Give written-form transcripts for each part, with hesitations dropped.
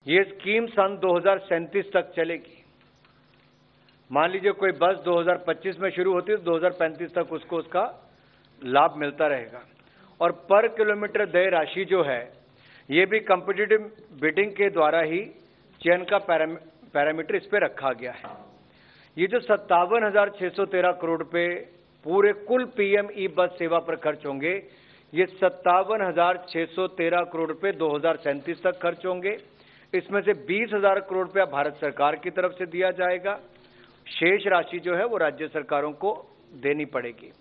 ये स्कीम सन 2037 तक चलेगी। मान लीजिए कोई बस 2025 में शुरू होती है तो 2035 तक उसको उसका लाभ मिलता रहेगा। और पर किलोमीटर देय राशि जो है ये भी कॉम्पिटिटिव बिडिंग के द्वारा ही चयन का पैरामीटर इस पे रखा गया है। ये जो 57,613 करोड़ रुपए पूरे कुल पीएम ई बस सेवा पर खर्च होंगे, ये 57,613 करोड़ रुपए 2037 तक खर्च होंगे। इसमें से 20,000 करोड़ रुपया भारत सरकार की तरफ से दिया जाएगा, शेष राशि जो है वो राज्य सरकारों को देनी पड़ेगी।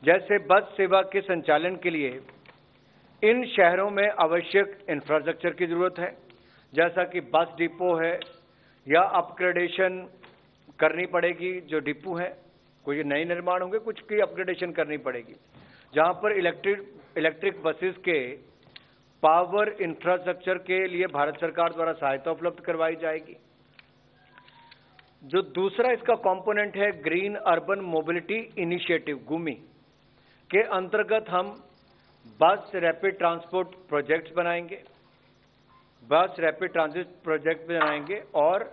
जैसे बस सेवा के संचालन के लिए इन शहरों में आवश्यक इंफ्रास्ट्रक्चर की जरूरत है, जैसा कि बस डिपो है या अपग्रेडेशन करनी पड़ेगी। जो डिपो है कोई नए निर्माण होंगे, कुछ की अपग्रेडेशन करनी पड़ेगी, जहां पर इलेक्ट्रिक बसेस के पावर इंफ्रास्ट्रक्चर के लिए भारत सरकार द्वारा सहायता उपलब्ध करवाई जाएगी। जो दूसरा इसका कंपोनेंट है ग्रीन अर्बन मोबिलिटी इनिशिएटिव गुमी के अंतर्गत हम बस रैपिड ट्रांसपोर्ट प्रोजेक्ट्स बनाएंगे, बस रैपिड ट्रांजिट प्रोजेक्ट बनाएंगे और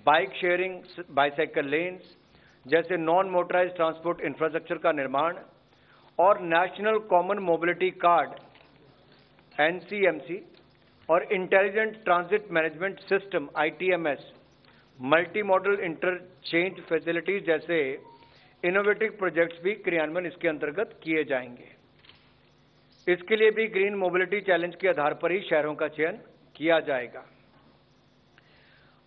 बाइक शेयरिंग, बाइसाइकिल लेन्स जैसे नॉन मोटराइज ट्रांसपोर्ट इंफ्रास्ट्रक्चर का निर्माण और national common mobility card NCMC और intelligent transit management system ITMS, multi modal interchange facilities जैसे इनोवेटिव प्रोजेक्ट्स भी क्रियान्वयन इसके अंतर्गत किए जाएंगे। इसके लिए भी ग्रीन मोबिलिटी चैलेंज के आधार पर ही शहरों का चयन किया जाएगा।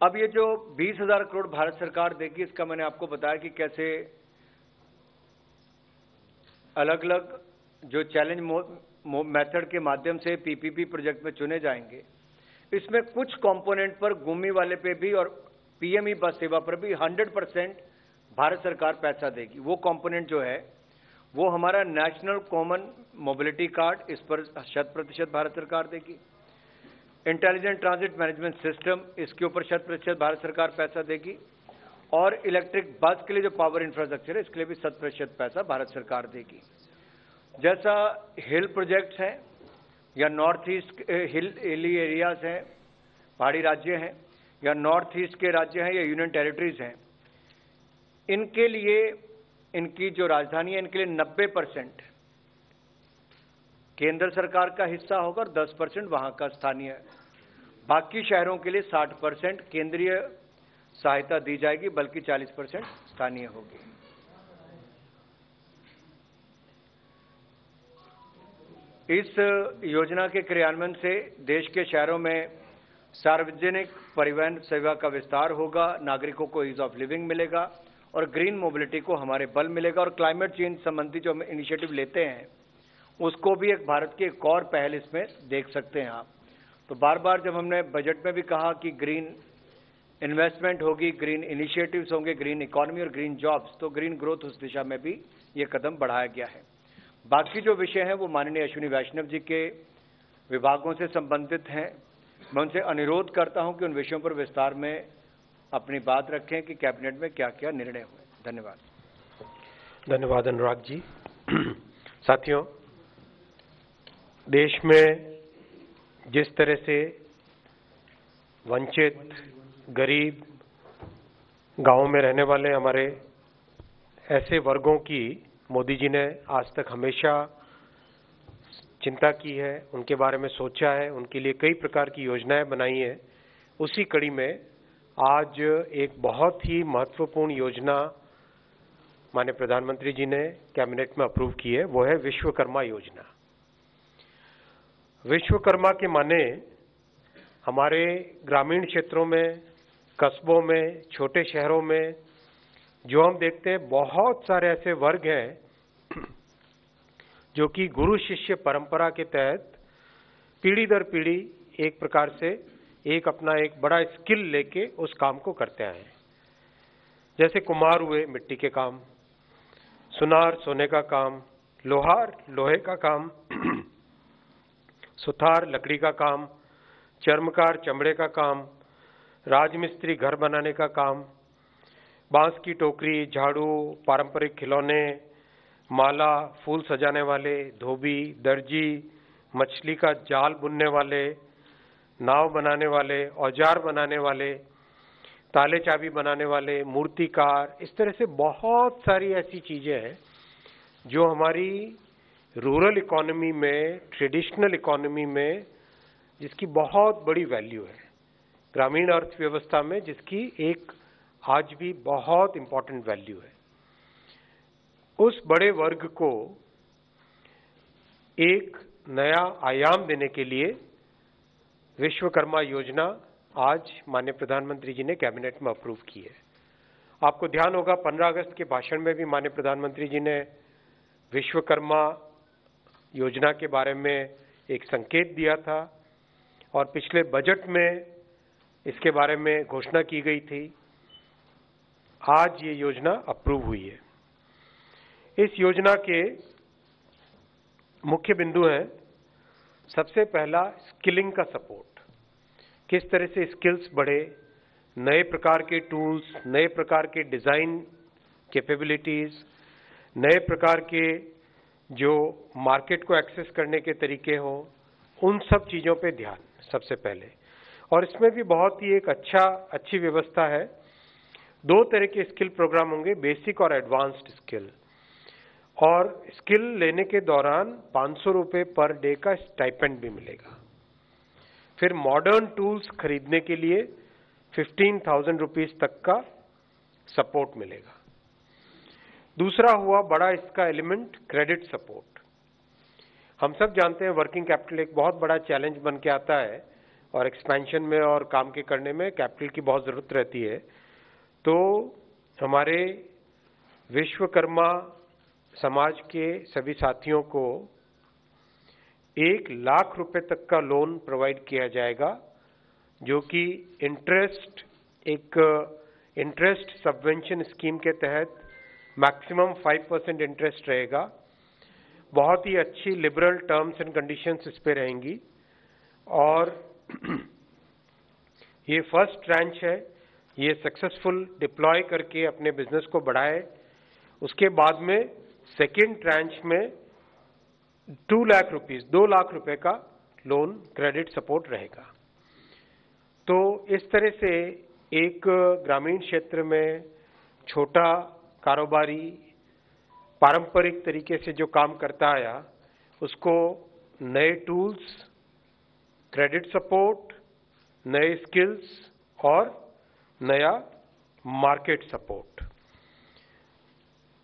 अब ये जो 20,000 करोड़ भारत सरकार देगी, इसका मैंने आपको बताया कि कैसे अलग अलग जो चैलेंज मेथड के माध्यम से पीपीपी प्रोजेक्ट में चुने जाएंगे। इसमें कुछ कंपोनेंट पर गुमी वाले पे भी और पीएमई बस सेवा पर भी 100% भारत सरकार पैसा देगी। वो कंपोनेंट जो है वो हमारा नेशनल कॉमन मोबिलिटी कार्ड, इस पर 100% भारत सरकार देगी। इंटेलिजेंट ट्रांजिट मैनेजमेंट सिस्टम, इसके ऊपर 100% भारत सरकार पैसा देगी। और इलेक्ट्रिक बस के लिए जो पावर इंफ्रास्ट्रक्चर है इसके लिए भी 100% पैसा भारत सरकार देगी। जैसा हिल प्रोजेक्ट्स हैं या नॉर्थ ईस्ट हिली एरियाज हैं, पहाड़ी राज्य हैं या नॉर्थ ईस्ट के राज्य हैं या यूनियन टेरिटरीज हैं, इनके लिए इनकी जो राजधानी है इनके लिए 90% केंद्र सरकार का हिस्सा होगा और 10% वहां का स्थानीय। बाकी शहरों के लिए 60% केंद्रीय सहायता दी जाएगी, बल्कि 40% स्थानीय होगी। इस योजना के क्रियान्वयन से देश के शहरों में सार्वजनिक परिवहन सेवा का विस्तार होगा, नागरिकों को ईज ऑफ लिविंग मिलेगा और ग्रीन मोबिलिटी को हमारे बल मिलेगा। और क्लाइमेट चेंज संबंधी जो हम इनिशिएटिव लेते हैं उसको भी एक भारत की एक और पहल इसमें देख सकते हैं आप। तो बार बार जब हमने बजट में भी कहा कि ग्रीन इन्वेस्टमेंट होगी, ग्रीन इनिशिएटिव्स होंगे, ग्रीन इकोनॉमी और ग्रीन जॉब्स, तो ग्रीन ग्रोथ उस दिशा में भी ये कदम बढ़ाया गया है। बाकी जो विषय हैं वो माननीय अश्विनी वैष्णव जी के विभागों से संबंधित हैं। मैं उनसे अनुरोध करता हूं कि उन विषयों पर विस्तार में अपनी बात रखें कि कैबिनेट में क्या क्या निर्णय हुए। धन्यवाद। धन्यवाद अनुराग जी। साथियों, देश में जिस तरह से वंचित, गरीब, गांवों में रहने वाले हमारे ऐसे वर्गों की मोदी जी ने आज तक हमेशा चिंता की है, उनके बारे में सोचा है, उनके लिए कई प्रकार की योजनाएं बनाई हैं। उसी कड़ी में आज एक बहुत ही महत्वपूर्ण योजना माननीय प्रधानमंत्री जी ने कैबिनेट में अप्रूव की है, वो है विश्वकर्मा योजना। विश्वकर्मा के माने हमारे ग्रामीण क्षेत्रों में, कस्बों में, छोटे शहरों में जो हम देखते हैं बहुत सारे ऐसे वर्ग हैं जो कि गुरु शिष्य परंपरा के तहत पीढ़ी दर पीढ़ी एक प्रकार से अपना एक बड़ा स्किल लेके उस काम को करते आए हैं। जैसे कुम्हार हुए मिट्टी के काम, सुनार सोने का काम, लोहार लोहे का काम, सुथार लकड़ी का काम, चर्मकार चमड़े का काम, राजमिस्त्री घर बनाने का काम, बांस की टोकरी, झाड़ू, पारंपरिक खिलौने, माला, फूल सजाने वाले, धोबी, दर्जी, मछली का जाल बुनने वाले, नाव बनाने वाले, औजार बनाने वाले, ताले चाबी बनाने वाले, मूर्तिकार, इस तरह से बहुत सारी ऐसी चीजें हैं जो हमारी रूरल इकोनॉमी में, ट्रेडिशनल इकोनॉमी में जिसकी बहुत बड़ी वैल्यू है, ग्रामीण अर्थव्यवस्था में जिसकी एक आज भी बहुत इंपॉर्टेंट वैल्यू है। उस बड़े वर्ग को एक नया आयाम देने के लिए विश्वकर्मा योजना आज माननीय प्रधानमंत्री जी ने कैबिनेट में अप्रूव की है। आपको ध्यान होगा 15 अगस्त के भाषण में भी माननीय प्रधानमंत्री जी ने विश्वकर्मा योजना के बारे में एक संकेत दिया था और पिछले बजट में इसके बारे में घोषणा की गई थी। आज ये योजना अप्रूव हुई है। इस योजना के मुख्य बिंदु हैं, सबसे पहला स्किलिंग का सपोर्ट, किस तरह से स्किल्स बढ़े, नए प्रकार के टूल्स, नए प्रकार के डिजाइन कैपेबिलिटीज, नए प्रकार के जो मार्केट को एक्सेस करने के तरीके हो, उन सब चीजों पे ध्यान सबसे पहले। और इसमें भी बहुत ही एक अच्छी व्यवस्था है। 2 तरह के स्किल प्रोग्राम होंगे, बेसिक और एडवांस्ड स्किल। और स्किल लेने के दौरान 500 रुपए पर डे का स्टाइपेंड भी मिलेगा। फिर मॉडर्न टूल्स खरीदने के लिए 15,000 रुपीज तक का सपोर्ट मिलेगा। दूसरा हुआ बड़ा इसका एलिमेंट क्रेडिट सपोर्ट। हम सब जानते हैं वर्किंग कैपिटल एक बहुत बड़ा चैलेंज बन के आता है और एक्सपेंशन में और काम के करने में कैपिटल की बहुत जरूरत रहती है। तो हमारे विश्वकर्मा समाज के सभी साथियों को 1 लाख रुपए तक का लोन प्रोवाइड किया जाएगा, जो कि इंटरेस्ट सबवेंशन स्कीम के तहत मैक्सिमम 5% इंटरेस्ट रहेगा। बहुत ही अच्छी लिबरल टर्म्स एंड कंडीशंस इस पे रहेंगी। और ये फर्स्ट ट्रांच है, ये सक्सेसफुल डिप्लॉय करके अपने बिजनेस को बढ़ाए। उसके बाद में सेकेंड ट्रांच में 2 लाख रुपए का लोन क्रेडिट सपोर्ट रहेगा। तो इस तरह से एक ग्रामीण क्षेत्र में छोटा कारोबारी पारंपरिक तरीके से जो काम करता आया, उसको नए टूल्स, क्रेडिट सपोर्ट, नए स्किल्स और नया मार्केट सपोर्ट।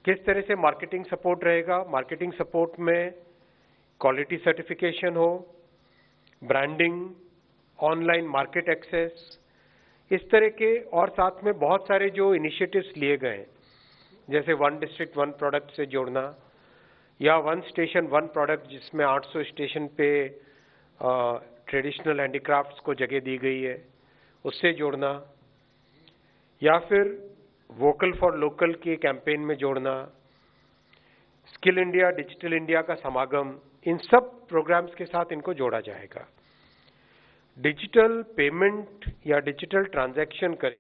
किस तरह से मार्केटिंग सपोर्ट रहेगा? मार्केटिंग सपोर्ट में क्वालिटी सर्टिफिकेशन हो, ब्रांडिंग, ऑनलाइन मार्केट एक्सेस, इस तरह के, और साथ में बहुत सारे जो इनिशिएटिव्स लिए गए हैं, जैसे 1 डिस्ट्रिक्ट 1 प्रोडक्ट से जोड़ना, या 1 स्टेशन 1 प्रोडक्ट जिसमें 800 स्टेशन पे ट्रेडिशनल हैंडीक्राफ्ट्स को जगह दी गई है, उससे जोड़ना, या फिर वोकल फॉर लोकल के कैंपेन में जोड़ना, स्किल इंडिया, डिजिटल इंडिया का समागम, इन सब प्रोग्राम्स के साथ इनको जोड़ा जाएगा। डिजिटल पेमेंट या डिजिटल ट्रांजैक्शन करें